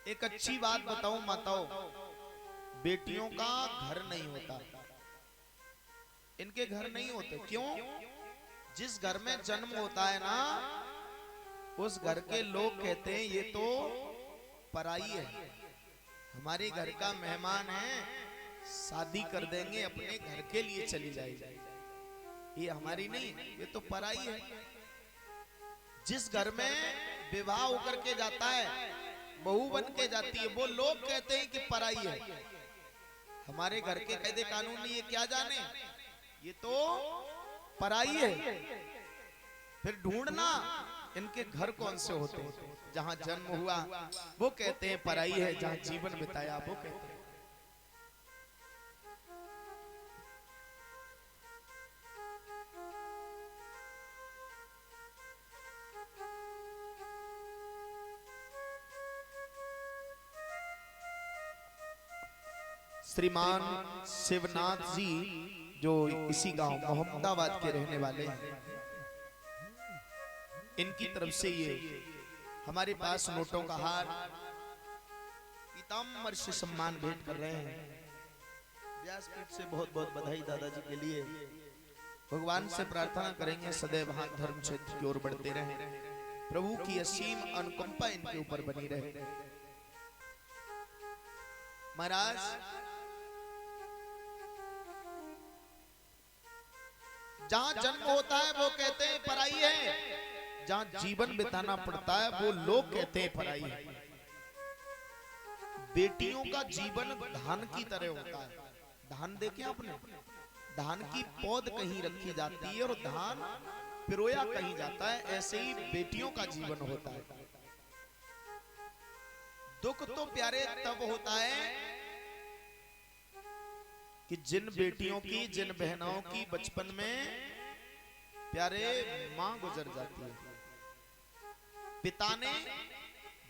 एक अच्छी बात बताऊं माताओं, बेटियों का घर नहीं होता, इनके घर नहीं होते। क्यों? जिस घर में जन्म होता है ना, उस घर के लोग कहते हैं ये तो पराई है, हमारे घर का मेहमान है, शादी कर देंगे, अपने घर के लिए चली जाएगी, ये हमारी नहीं, ये तो पराई है। जिस घर में विवाह होकर के जाता है, बहू बन के जाती है, वो लोग कहते हैं कि पराई है, हमारे घर के कायदे कानून ये क्या जाने, ये तो पराई है। फिर ढूंढना इनके घर कौन से होते हैं, जहां जन्म हुआ वो कहते हैं पराई है, जहां जीवन बिताया वो कहते हैं। श्रीमान शिवनाथ जी जो इसी गांव मोहम्मदाबाद के रहने वाले हैं, इनकी तरफ से ये हमारे पास नोटों का हार पीताम्बर से सम्मान भेंट कर रहे हैं। व्यासपीठ से बहुत बहुत बधाई दादाजी के लिए। भगवान से प्रार्थना करेंगे सदैव हाथ धर्म क्षेत्र की ओर बढ़ते रहें, प्रभु की असीम अनुकंपा इनके ऊपर बनी रहे। महाराज जहां जन्म होता है वो कहते हैं पराई है, जहां जीवन बिताना पड़ता है वो लोग कहते हैं पराई है। बेटियों का जीवन धान की तरह होता है। धान देखे आपने, धान की पौध कहीं रखी जाती है और धान पिरोया कहीं जाता है, ऐसे ही बेटियों का जीवन होता है। दुख तो प्यारे तब होता है कि जिन बेटियों की, जिन बहनों की बचपन में प्यारे मां गुजर जाती है, पिता ने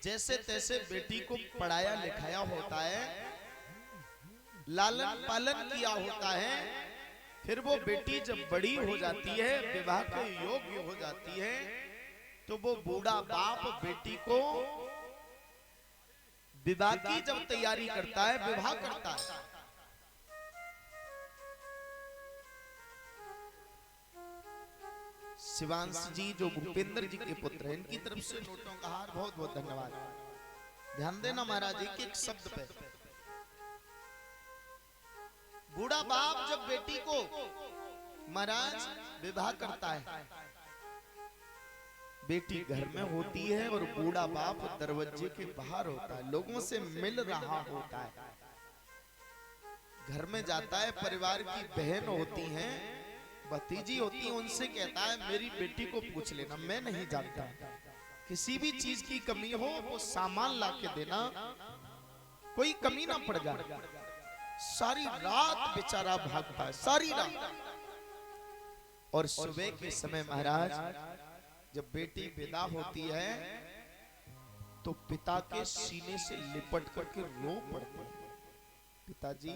जैसे तैसे बेटी को पढ़ाया लिखाया होता है, लालन पालन किया होता है, फिर वो बेटी जब बड़ी हो जाती है, विवाह के योग्य हो जाती है, तो वो बूढ़ा बाप बेटी को विवाह की जब तैयारी करता है, विवाह करता है, शिवांश जी जो भूपेंद्र जी के पुत्र हैं, इनकी तरफ से नोटों का हार बहुत बहुत धन्यवाद। ध्यान देना महाराज एक एक शब्द पे। बूढ़ा बाप जब बेटी को महाराज विवाह करता है, बेटी घर में होती है और बूढ़ा बाप दरवाजे के बाहर होता है, लोगों से मिल रहा होता है, घर में जाता है, परिवार की बहन होती हैं, भतीजी होती है, उनसे कहता है मेरी बेटी को पूछ लेना, मैं नहीं जानता, किसी भी चीज की कमी हो वो सामान ला के देना, कोई कमी ना पड़ जाए। सारी रात बेचारा भागता है, सारी रात। और सुबह के समय महाराज जब बेटी विदा होती है तो पिता के सीने से लिपट करके रो पड़ते हैं, पिताजी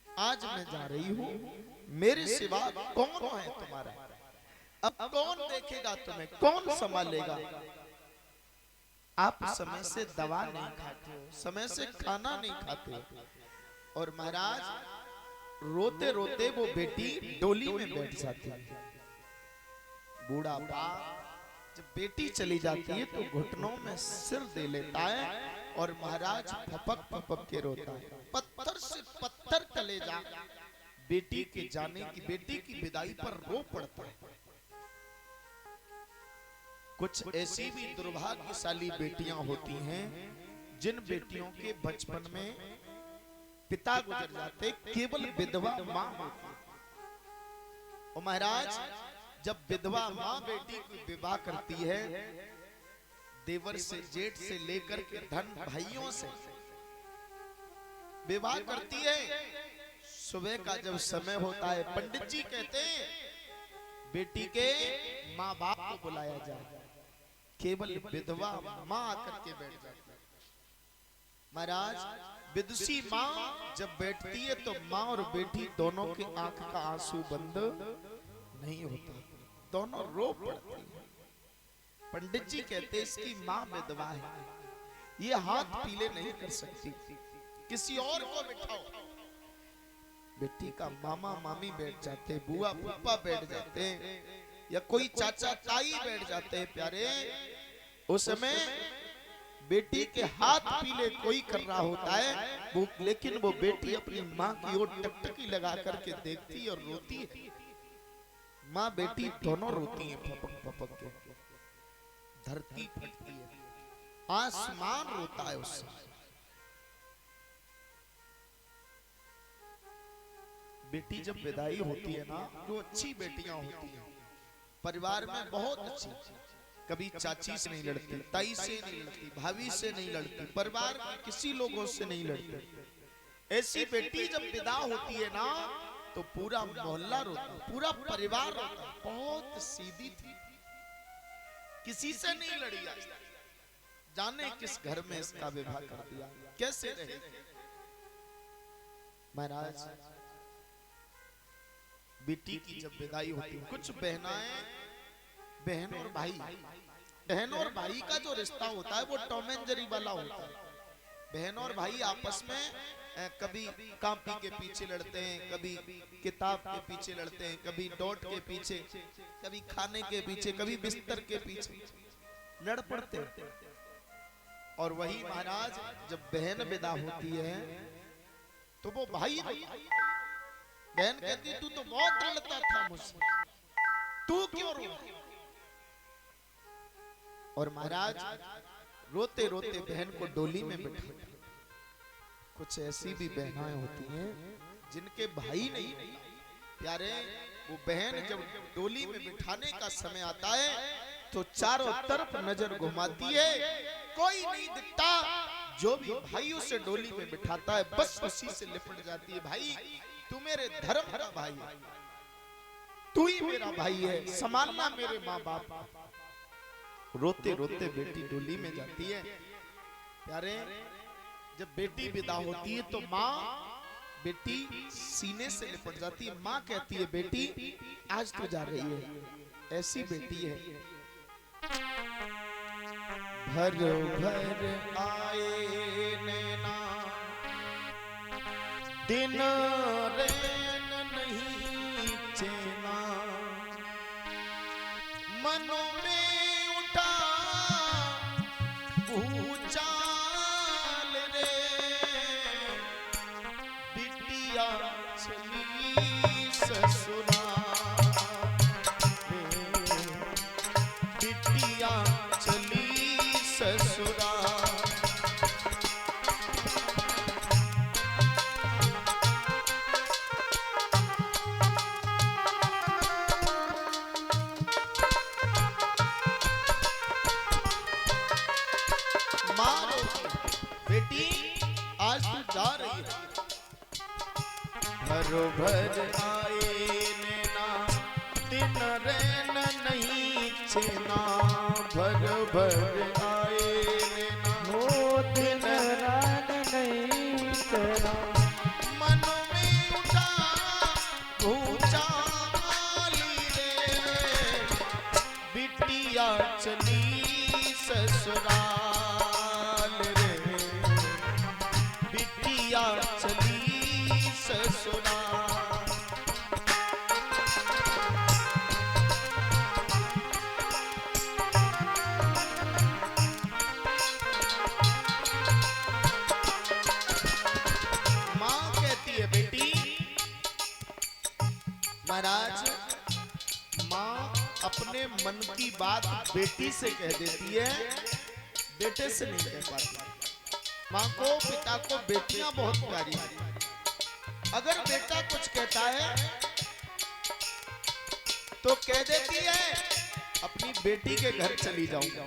आज मैं जा रही हूं, मेरे सिवा कौन है तुम्हारा, अब कौन देखेगा तुम्हें, कौन संभालेगा, आप समय से दवा नहीं खाते हो, समय से खाना नहीं खाते हो। और महाराज रोते रोते वो बेटी डोली में बैठ जाती है। बूढ़ा बाप जब बेटी चली जाती है तो घुटनों में सिर दे लेता है और महाराज फपक फपक के रोता है, पत्थर से पत्थर कलेजा बेटी के जाने की, बेटी की विदाई पर रो पड़ता है। कुछ ऐसी भी दुर्भाग्यशाली बेटियां होती हैं जिन बेटियों के बचपन में पिता गुजर जाते, केवल विधवा मां होती है। और महाराज जब विधवा मां बेटी को विवाह करती है, देवर से, जेठ से लेकर के धन भाइयों से विवाह करती है, सुबह का जब समय होता है पंडित जी कहते हैं बेटी के माँ बाप को बुलाया जाए, केवल विधवा माँ आकर के बैठ जाती है। महाराज विदुषी माँ जब बैठती है तो माँ और बेटी दोनों के आंख का आंसू बंद नहीं होता, दोनों रो पड़ती है। पंडित जी कहते इसकी माँ विधवा है, ये हाथ पीले नहीं कर सकती, किसी और को बिठाओ। बेटी का मामा मामी बैठ जाते, बुआ फूफा बैठ जाते, या कोई चाचा ताई बैठ जाते हैं प्यारे। उस समय बेटी के हाथ पीले कोई कर रहा होता है वो, लेकिन वो बेटी अपनी माँ की ओर टकटकी लगा करके देखती और रोती है। माँ बेटी दोनों रोती हैं पपक पपक के, धरती फटती है, आसमान रोता है उस समय। बेटी जब विदाई होती है ना, जो अच्छी बेटियां होती हैं परिवार में बहुत अच्छी, कभी चाची से नहीं लड़ती, ताई से नहीं लड़ती, भाभी से नहीं लड़ती, परिवार के किसी लोगों से नहीं लड़ती। ऐसी बेटी जब विदा होती है ना तो पूरा मोहल्ला रोता, पूरा परिवार रोता। बहुत सीधी थी, किसी से नहीं लड़ी, आज जाने किस घर में इसका विवाह कर दिया, कैसे रहे। महाराज बेटी की जब विदाई होती है, कुछ बहन और भाई, बहन और भाई का जो रिश्ता होता है वो टॉम एंड जेरी वाला होता है। बहन और भाई आपस में कभी कॉपी के पीछे लड़ते हैं, कभी किताब के पीछे लड़ते हैं, कभी डॉट के पीछे, कभी खाने के पीछे, कभी बिस्तर के पीछे लड़ पड़ते हैं। और वही महाराज जब बहन विदा होती है तो वो भाई, बहन कहती तू तो बहुत लड़ता था मुझसे, तू क्यों रो। और महाराज रोते रोते बहन को डोली में बिठा। कुछ ऐसी भी बहनाएं होती हैं जिनके भाई नहीं प्यारे, वो बहन जब डोली में बिठाने का समय आता है तो चारों तरफ नजर घुमाती है, कोई नहीं दिखता। जो भी भाई उसे डोली में बिठाता है बस उसी से लिपट जाती है। भाई तू मेरे धर्म का भाई, तू ही मेरा भाई है, संभालना मेरे माँ बाप। रोते रोते बेटी डोली में जाती है प्यारे। जब बेटी विदा होती है तो माँ बेटी सीने से लिपट जाती है। माँ कहती है बेटी आज तू जा रही है, ऐसी बेटी है। भर भर आए नैना दिन रैन नहीं चैना, मनो में उठा भूचाल रे, बिटिया चली ससुराल रे, बिटिया चली ससुराल। बेटी आज तू जा रही है। भर भर आए नैना दिन रैन नहीं चैना, भर भर आए नैना हो दिन रैन नहीं चैना, मन में उठा भूचाली रे, बिटिया चली ससुराल रे, बिटिया चली ससुराल। माँ कहती है बेटी, महाराज माँ अपने मन की बात बेटी से कह देती है, बेटे से नहीं कह पाती। माँ को पिता को बेटियां बहुत प्यारी हैं। अगर बेटा कुछ कहता है तो कह देती है अपनी बेटी के घर चली जाऊंगा।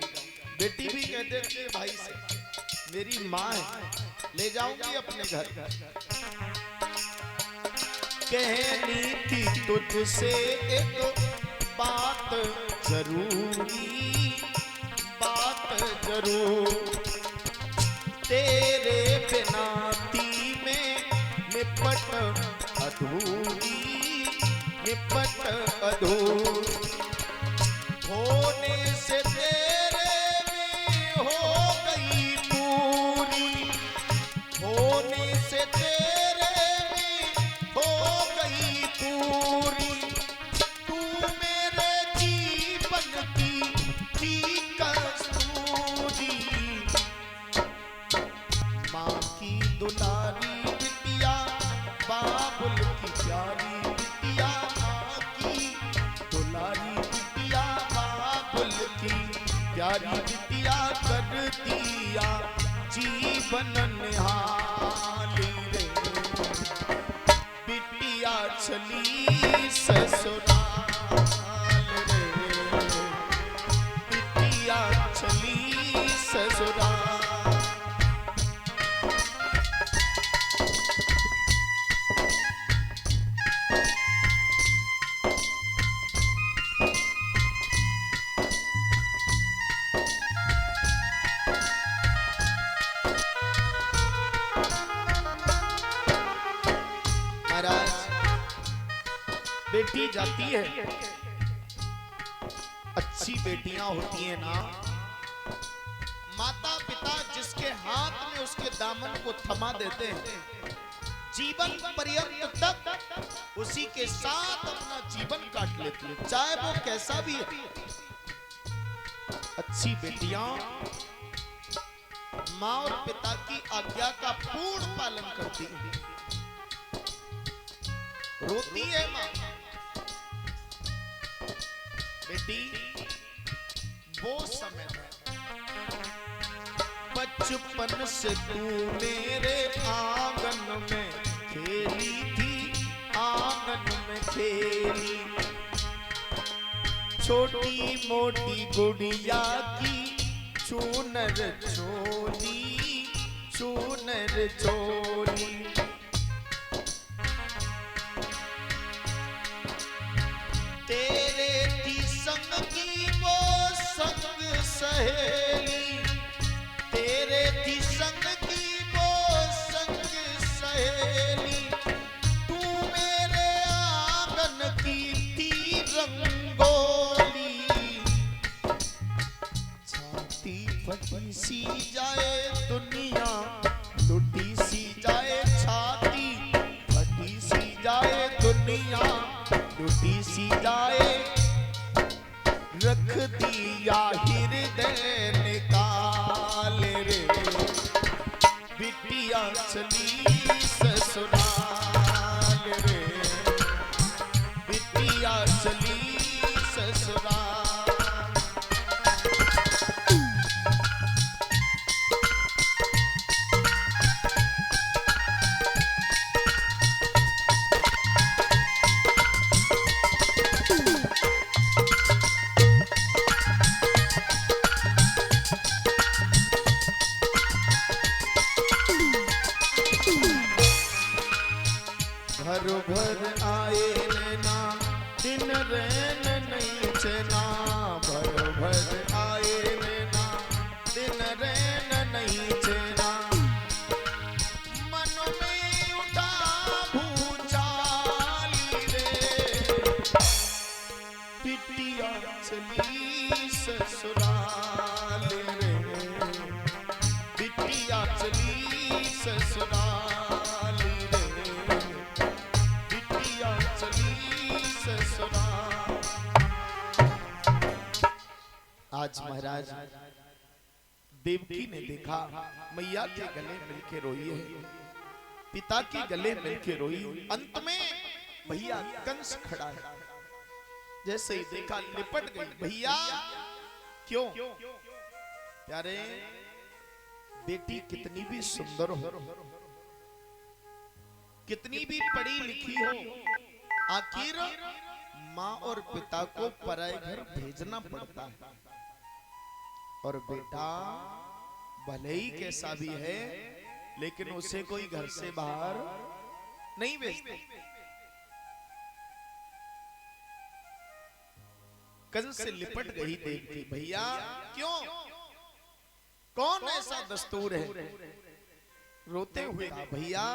बेटी भी कह देती है भाई से मेरी माँ है, ले जाऊंगी अपने घर। कहनी थी तुझसे एक बात जरूरी, बात जरूर, तेरे बिना ती में निपट अधूरी, निपट अधूर, होने से तेरे में हो गई पूरी, प्यारी बिटिया कर दिया जीवन निहाली रे, बिटिया चली ससुराल रे, बिटिया चली ससुराल। महाराज बेटी जाती है, अच्छी बेटियां होती हैं ना, माता पिता जिसके हाथ में उसके दामन को थमा देते हैं, जीवन पर्यंत तक उसी के साथ अपना जीवन काट लेती है, चाहे वो कैसा भी है। अच्छी बेटियां मां और पिता की आज्ञा का पूर्ण पालन करती हैं। रोती है मां, बेटी वो समय है बचपन से तू मेरे आंगन में खेली थी, आंगन में खेली, छोटी मोटी गुड़िया की चूनर चोली, चूनर चोली। तेरे थी संग की वो संग सहेली, तेरे थी संग की वो संग सहेली, तू मेरे आंगन की थी रंगोली, छाती फटी सी जाए दुनिया, लुटी सी जाए छाती, फटी सी जाए दुनिया, लुटी सी जाए, रख दिया हृदय निकाल रे, बिटिया चली ससुराल रे, बिटिया चली ससुराल। भर भर आए नैना दिन रैन नहीं चैना, भर भर आए नैना दिन रैन नहीं चैना, मन में उठा भूचाली रे, बिटिया चली ससुराल रे, बिटिया चली ससुराल। आज महाराज देवकी ने देखा मैया के गले मिलके रोई है, पिता के गले मिलके रोई, अंत में भैया कंस खड़ा है, जैसे ही देखा लिपट गई। भैया क्यों प्यारे, बेटी कितनी भी सुंदर हो, कितनी भी पढ़ी लिखी हो, आखिर माँ और पिता को पराए घर भेजना पड़ता है, और बेटा भले ही कैसा भी है लेकिन उसे कोई घर से बाहर नहीं भेजता। कंस से लिपट गई देवकी, भैया क्यों, कौन ऐसा दस्तूर है, रोते हुए कहा भैया